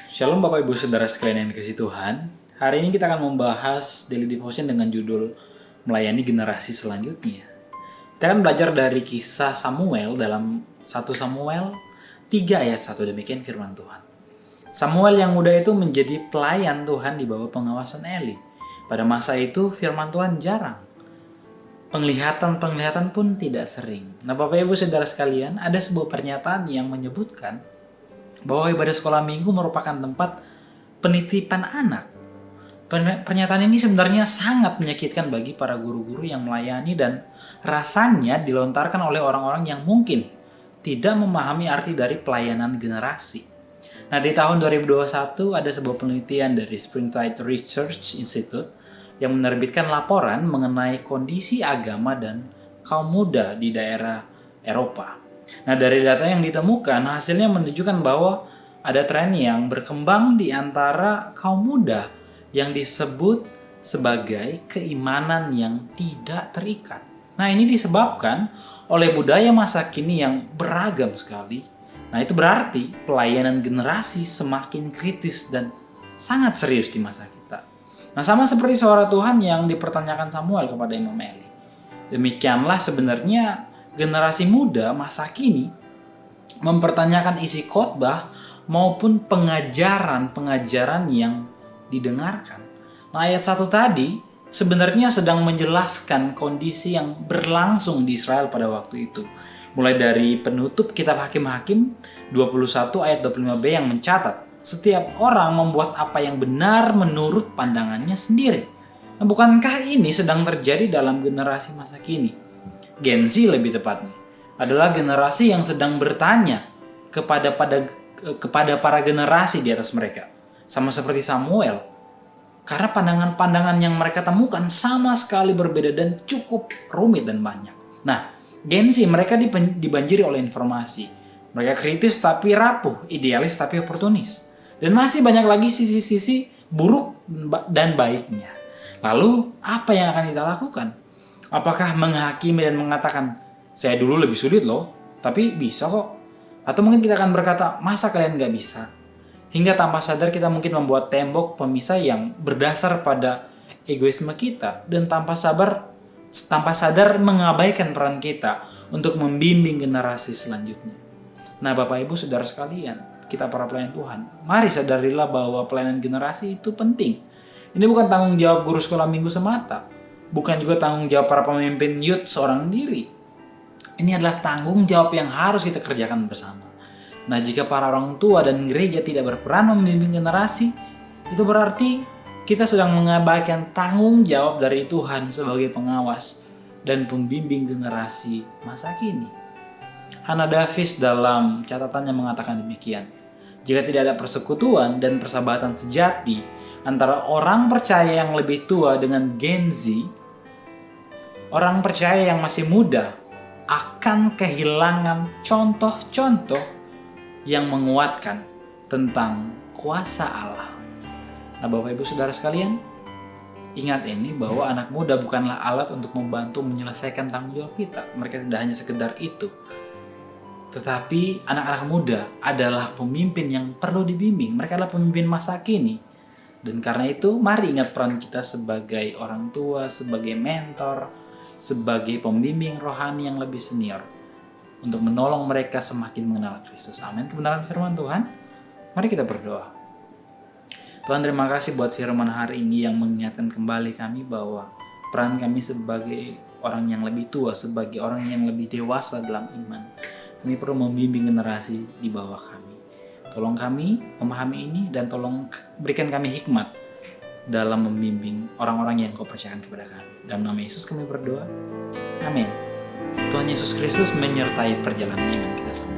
Shalom Bapak Ibu Saudara sekalian yang dikasihi Tuhan. Hari ini kita akan membahas daily devotion dengan judul Melayani Generasi Selanjutnya. Kita akan belajar dari kisah Samuel dalam 1 Samuel 3 ayat 1, demikian firman Tuhan. Samuel yang muda itu menjadi pelayan Tuhan di bawah pengawasan Eli. Pada masa itu firman Tuhan jarang. Penglihatan pun tidak sering. Nah Bapak Ibu Saudara sekalian, ada sebuah pernyataan yang menyebutkan bahwa ibadah sekolah minggu merupakan tempat penitipan anak. Pernyataan ini sebenarnya sangat menyakitkan bagi para guru-guru yang melayani dan rasanya dilontarkan oleh orang-orang yang mungkin tidak memahami arti dari pelayanan generasi. Nah, di tahun 2021 ada sebuah penelitian dari Springtide Research Institute yang menerbitkan laporan mengenai kondisi agama dan kaum muda di daerah Eropa. Nah, dari data yang ditemukan, hasilnya menunjukkan bahwa ada tren yang berkembang di antara kaum muda yang disebut sebagai keimanan yang tidak terikat. Nah, ini disebabkan oleh budaya masa kini yang beragam sekali. Nah, itu berarti pelayanan generasi semakin kritis dan sangat serius di masa kita. Nah, sama seperti suara Tuhan yang dipertanyakan Samuel kepada Imam Eli. Demikianlah sebenarnya generasi muda masa kini mempertanyakan isi khotbah maupun pengajaran yang didengarkan. Nah, ayat 1 tadi sebenarnya sedang menjelaskan kondisi yang berlangsung di Israel pada waktu itu. Mulai dari penutup kitab Hakim-Hakim 21 ayat 25b yang mencatat, setiap orang membuat apa yang benar menurut pandangannya sendiri. Nah, bukankah ini sedang terjadi dalam generasi masa kini? Gen Z lebih tepatnya adalah generasi yang sedang bertanya kepada para generasi di atas mereka, sama seperti Samuel, karena pandangan-pandangan yang mereka temukan sama sekali berbeda dan cukup rumit dan banyak. Nah, Gen Z mereka dibanjiri oleh informasi, mereka kritis tapi rapuh, idealis tapi oportunis, dan masih banyak lagi sisi-sisi buruk dan baiknya. Lalu apa yang akan kita lakukan? Apakah menghakimi dan mengatakan, saya dulu lebih sulit loh, tapi bisa kok? Atau mungkin kita akan berkata, masa kalian gak bisa? Hingga tanpa sadar kita mungkin membuat tembok pemisah yang berdasar pada egoisme kita. Dan tanpa sadar mengabaikan peran kita untuk membimbing generasi selanjutnya. Nah Bapak Ibu Saudara sekalian, kita para pelayan Tuhan, mari sadarilah bahwa pelayanan generasi itu penting. Ini bukan tanggung jawab guru sekolah minggu semata. Bukan juga tanggung jawab para pemimpin youth seorang diri. Ini adalah tanggung jawab yang harus kita kerjakan bersama. Nah, jika para orang tua dan gereja tidak berperan membimbing generasi, itu berarti kita sedang mengabaikan tanggung jawab dari Tuhan sebagai pengawas dan pembimbing generasi masa kini. Hannah Davis dalam catatannya mengatakan demikian. Jika tidak ada persekutuan dan persahabatan sejati antara orang percaya yang lebih tua dengan Gen Z, orang percaya yang masih muda akan kehilangan contoh-contoh yang menguatkan tentang kuasa Allah. Nah Bapak Ibu Saudara sekalian, ingat ini bahwa anak muda bukanlah alat untuk membantu menyelesaikan tanggung jawab kita. Mereka tidak hanya sekedar itu. Tetapi anak-anak muda adalah pemimpin yang perlu dibimbing. Mereka adalah pemimpin masa kini. Dan karena itu mari ingat peran kita sebagai orang tua, sebagai mentor, sebagai pembimbing rohani yang lebih senior untuk menolong mereka semakin mengenal Kristus. Amin. Kebenaran firman Tuhan. Mari kita berdoa. Tuhan, terima kasih buat firman hari ini yang mengingatkan kembali kami bahwa peran kami sebagai orang yang lebih tua, sebagai orang yang lebih dewasa dalam iman, kami perlu membimbing generasi di bawah kami. Tolong kami memahami ini dan tolong berikan kami hikmat dalam membimbing orang-orang yang Kau percayakan kepada kami. Dalam nama Yesus kami berdoa. Amin. Tuhan Yesus Kristus menyertai perjalanan iman kita semua.